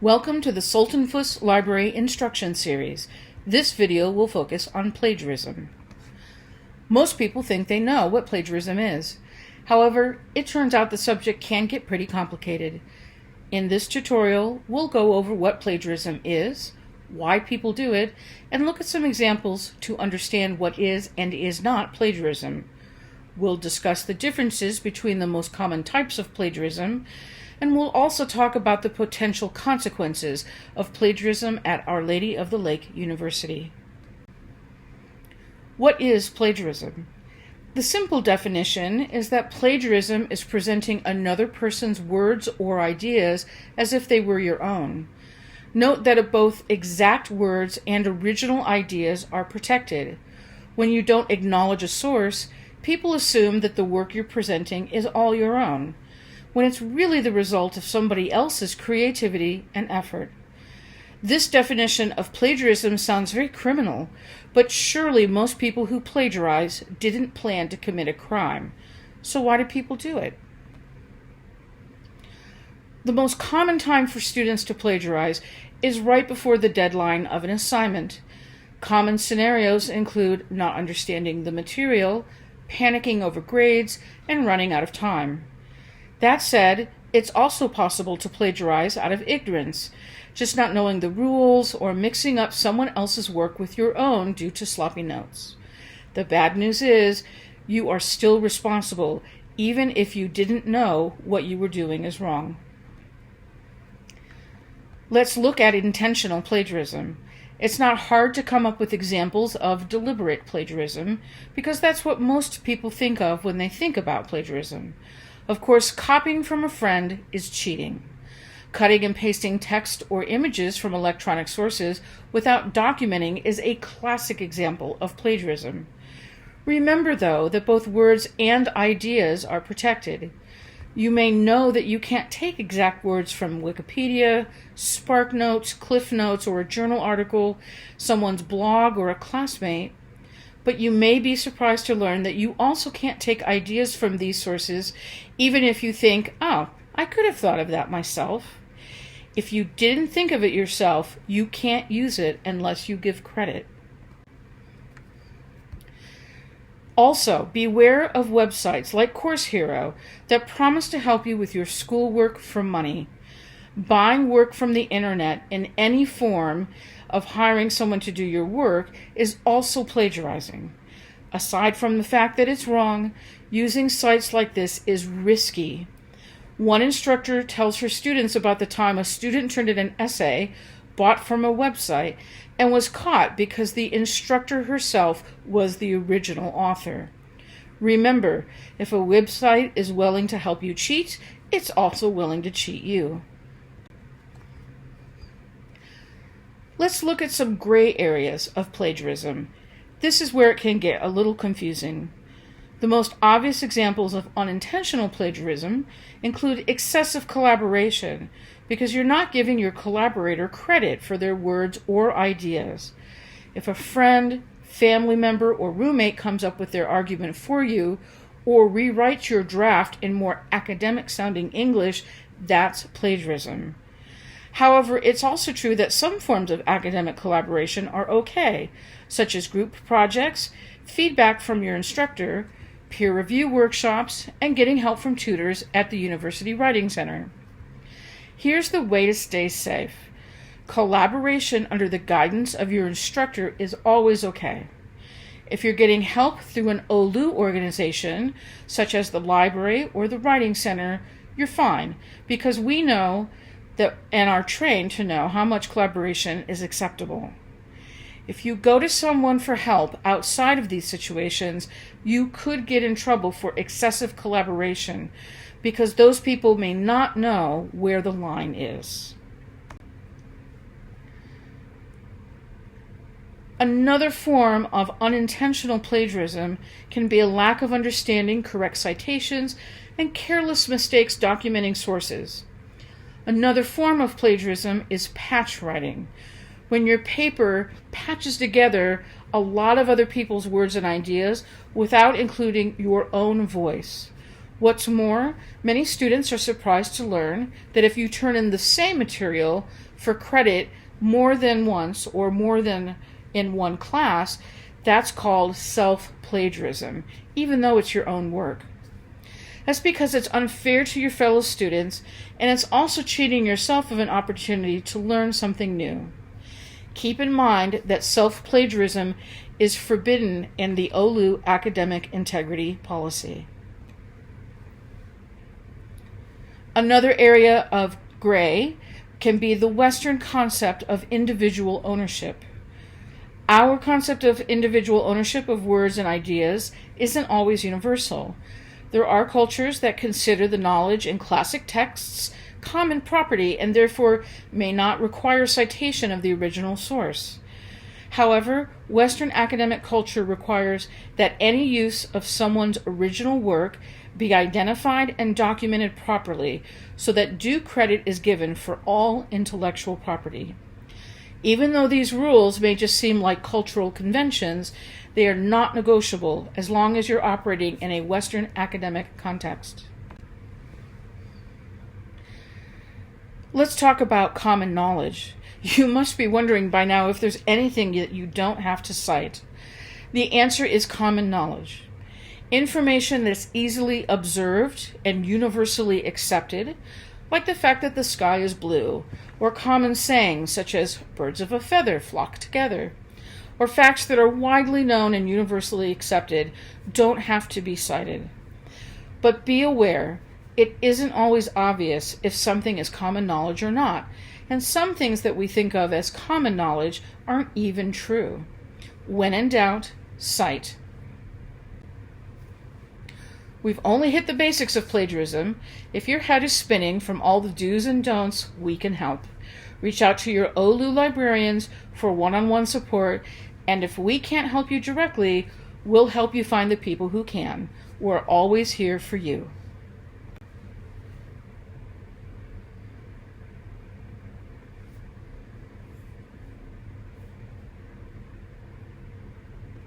Welcome to the Sultanfuss Library Instruction Series. This video will focus on plagiarism. Most people think they know what plagiarism is. However, it turns out the subject can get pretty complicated. In this tutorial, we'll go over what plagiarism is, why people do it, and look at some examples to understand what is and is not plagiarism. We'll discuss the differences between the most common types of plagiarism, and we'll also talk about the potential consequences of plagiarism at Our Lady of the Lake University. What is plagiarism? The simple definition is that plagiarism is presenting another person's words or ideas as if they were your own. Note that both exact words and original ideas are protected. When you don't acknowledge a source, people assume that the work you're presenting is all your own, when it's really the result of somebody else's creativity and effort. This definition of plagiarism sounds very criminal, but surely most people who plagiarize didn't plan to commit a crime. So why do people do it? The most common time for students to plagiarize is right before the deadline of an assignment. Common scenarios include not understanding the material, panicking over grades, and running out of time. That said, it's also possible to plagiarize out of ignorance, just not knowing the rules or mixing up someone else's work with your own due to sloppy notes. The bad news is, you are still responsible, even if you didn't know what you were doing is wrong. Let's look at intentional plagiarism. It's not hard to come up with examples of deliberate plagiarism, because that's what most people think of when they think about plagiarism. Of course, copying from a friend is cheating. Cutting and pasting text or images from electronic sources without documenting is a classic example of plagiarism. Remember, though, that both words and ideas are protected. You may know that you can't take exact words from Wikipedia, SparkNotes, Cliff Notes, or a journal article, someone's blog, or a classmate, but you may be surprised to learn that you also can't take ideas from these sources, even if you think, oh, I could have thought of that myself. If you didn't think of it yourself, you can't use it unless you give credit. Also, beware of websites like Course Hero that promise to help you with your schoolwork for money. Buying work from the internet in any form of hiring someone to do your work is also plagiarizing. Aside from the fact that it's wrong, using sites like this is risky. One instructor tells her students about the time a student turned in an essay bought from a website and was caught because the instructor herself was the original author. Remember, if a website is willing to help you cheat, it's also willing to cheat you. Let's look at some gray areas of plagiarism. This is where it can get a little confusing. The most obvious examples of unintentional plagiarism include excessive collaboration, because you're not giving your collaborator credit for their words or ideas. If a friend, family member, or roommate comes up with their argument for you, or rewrites your draft in more academic-sounding English, that's plagiarism. However, it's also true that some forms of academic collaboration are okay, such as group projects, feedback from your instructor, peer review workshops, and getting help from tutors at the University Writing Center. Here's the way to stay safe. Collaboration under the guidance of your instructor is always okay. If you're getting help through an OLLU organization, such as the library or the Writing Center, you're fine, because we know that and are trained to know how much collaboration is acceptable. If you go to someone for help outside of these situations, you could get in trouble for excessive collaboration, because those people may not know where the line is. Another form of unintentional plagiarism can be a lack of understanding correct citations and careless mistakes documenting sources. Another form of plagiarism is patchwriting, when your paper patches together a lot of other people's words and ideas without including your own voice. What's more, many students are surprised to learn that if you turn in the same material for credit more than once or more than in one class, that's called self-plagiarism, even though it's your own work. That's because it's unfair to your fellow students, and it's also cheating yourself of an opportunity to learn something new. Keep in mind that self-plagiarism is forbidden in the OLLU academic integrity policy. Another area of gray can be the Western concept of individual ownership. Our concept of individual ownership of words and ideas isn't always universal. There are cultures that consider the knowledge in classic texts common property and therefore may not require citation of the original source. However, Western academic culture requires that any use of someone's original work be identified and documented properly so that due credit is given for all intellectual property. Even though these rules may just seem like cultural conventions, they are not negotiable as long as you're operating in a Western academic context. Let's talk about common knowledge. You must be wondering by now if there's anything that you don't have to cite. The answer is common knowledge. Information that's easily observed and universally accepted, like the fact that the sky is blue, or common sayings such as birds of a feather flock together, or facts that are widely known and universally accepted don't have to be cited. But be aware, it isn't always obvious if something is common knowledge or not, and some things that we think of as common knowledge aren't even true. When in doubt, cite. We've only hit the basics of plagiarism. If your head is spinning from all the do's and don'ts, we can help. Reach out to your OLLU librarians for one-on-one support, and if we can't help you directly, we'll help you find the people who can. We're always here for you.